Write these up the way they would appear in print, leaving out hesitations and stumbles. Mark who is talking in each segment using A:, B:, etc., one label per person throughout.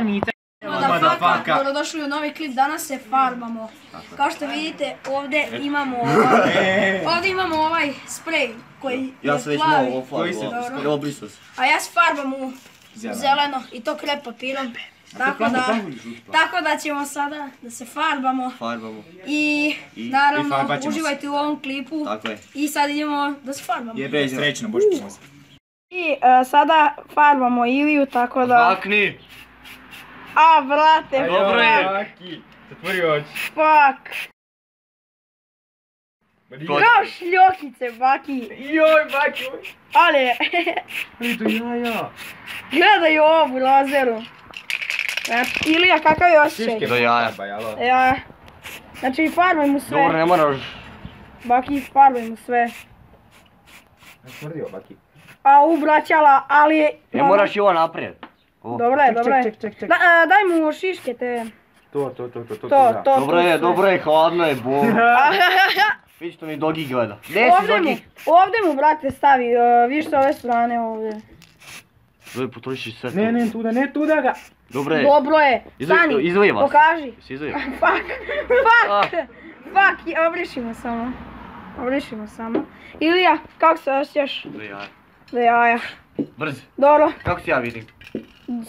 A: nite.
B: Dobrodošli u novi klip, danas se farbamo. Kao što vidite, ovdje imamo ovaj sprej koji je plavi.
C: Ja sam već malo ovo farbu, a ja
B: se farbam u zeleno i to krep papirom. Tako da ćemo sada da se farbamo. I naravno uživajte u ovom klipu. I sad idemo da se farbamo.
A: Jebe, srećno, Bož pomozi.
B: I sada farbamo Iliju, tako da...
C: Makni!
B: A, brate,
C: dobro je!
A: Baki, zatvori oči.
B: Fuck! Kao šljokice, Baki!
A: Joj, Baki!
B: Ale!
A: Ali to jaja!
B: Gledaj ovu lazeru! Ilija, kakav je osjećaj?
C: Do jaja.
B: Ja. Znači, farbaj mu sve.
C: Dobro, ne moraš.
B: Baki, farbaj mu sve.
A: Tvrdio, Baki.
B: A, ubraćala, ali...
C: Ne moraš i ovo naprijed.
B: Dobro je, dobro je. Daj mu šiške te.
A: To.
C: Dobro je, hladno je, bol. Vidiš to mi Dogi gleda.
B: Ovdje mu, brate, stavi, vidiš s ove strane ovdje.
C: Doj, potroši sve.
A: Ne tuda ga.
C: Dobro je.
B: Dobro je. Stani,
C: izvoji vas.
B: pokaži.
C: Izvoji.
B: Fuck, obrišimo samo. Ilija, kako se osjećaš? Do jaja.
C: Brz.
B: Dobro.
C: Kako si ja vidim?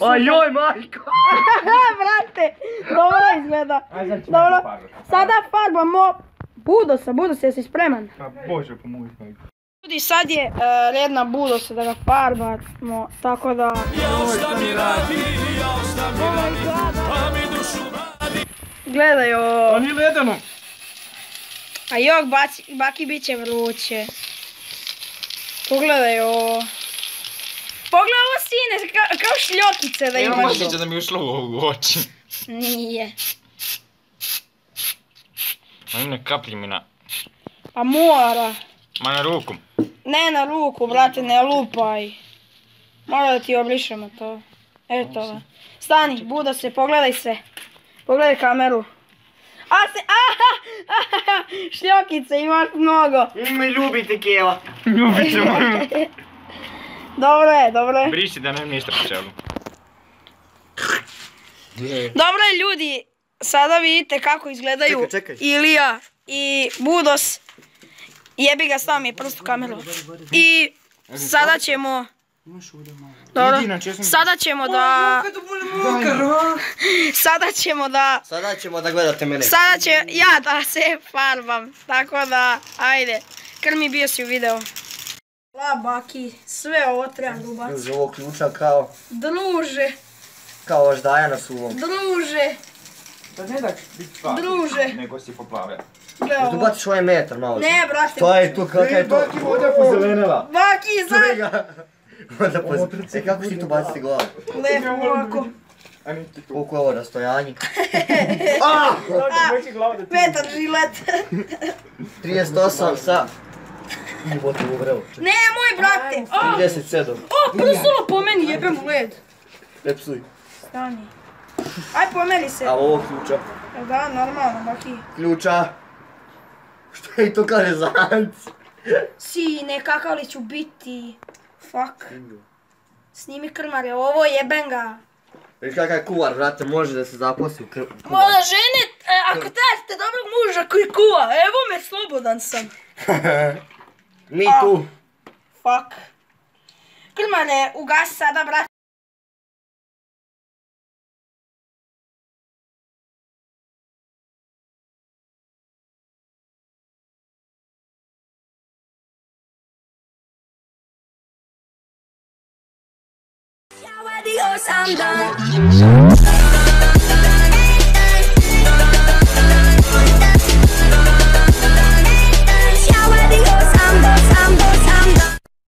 C: Ajoj, majko!
B: Brate, dobro izgleda. Dobro, sada farbamo Budosa, jesi spreman?
A: Pa Bože, pomozi mi.
B: Ljudi, sad je red na Budosa da ga farbamo, tako da... Gledaj ovo.
A: A nije ledeno.
B: A jok, Baki bit će vruće. Pogledaj ovo. Pogledaj ovo, sine, kao šljokice da imaš.
A: Imam osjećaj da mi je ušlo u oči.
B: Nije.
A: Oni ne kaplji mi na...
B: Pa mora.
A: Ma na ruku.
B: Ne na ruku, brate, ne lupaj. Mora da ti obrišemo to. Eto ga. Stani, Budo se, pogledaj se. Pogledaj kameru. Šljokice, imaš mnogo.
C: Me ljubite, Keva.
A: Ljubit ćemo.
B: Dobro je.
A: Briši da ne ništa po čelu.
B: Dobro je, ljudi. Sada vidite kako izgledaju Ilija i Budos. Jebi ga, stav mi je prst u kameru. I sada ćemo... Dobro, sada ćemo da
C: gledate mene.
B: Sada će ja da se farbam, tako da, ajde. Krmi, bio si u videu. Baki, sve ovo treba ubaciti.
C: Druže, ovo ključa kao...
B: Druže.
C: Kao ždaja na suvom.
B: Druže.
A: To ne da biti stvar.
B: Druže.
A: Nego si poplavlja.
C: Možda baciš ovaj metar malo.
B: Ne, brate.
C: Šta je to, kakav je to?
A: Baki, voda pozelenela.
B: Baki,
C: za... Voda pozelenela. Kako si tu baciti glavu?
B: Lepo, ovako.
C: Koliko je ovo rastojanje?
B: Petar žilet.
C: 38 sa... Jebote u vrelo.
B: Nemoj, brate.
C: 37.
B: Prsulo po meni, jebem u led.
C: Ne psuj.
B: Stani. Aj, pomeri se.
C: A ovo ključa.
B: Da, normalno, Baki.
C: Ključa. Što je to kao rezanc?
B: Sine, kakav li ću biti? Fuck. Snimi krmare, ovo jebem ga.
C: Viš kakav je kuvar, brate, može da se zaposli u kuvar.
B: Mola žene, ako tražite dobrog muža koji kuva, evo me, slobodan sam.
C: Mi tu.
B: Fuck. Krmane, ugasi sada, brate.
D: Dios, I'm done.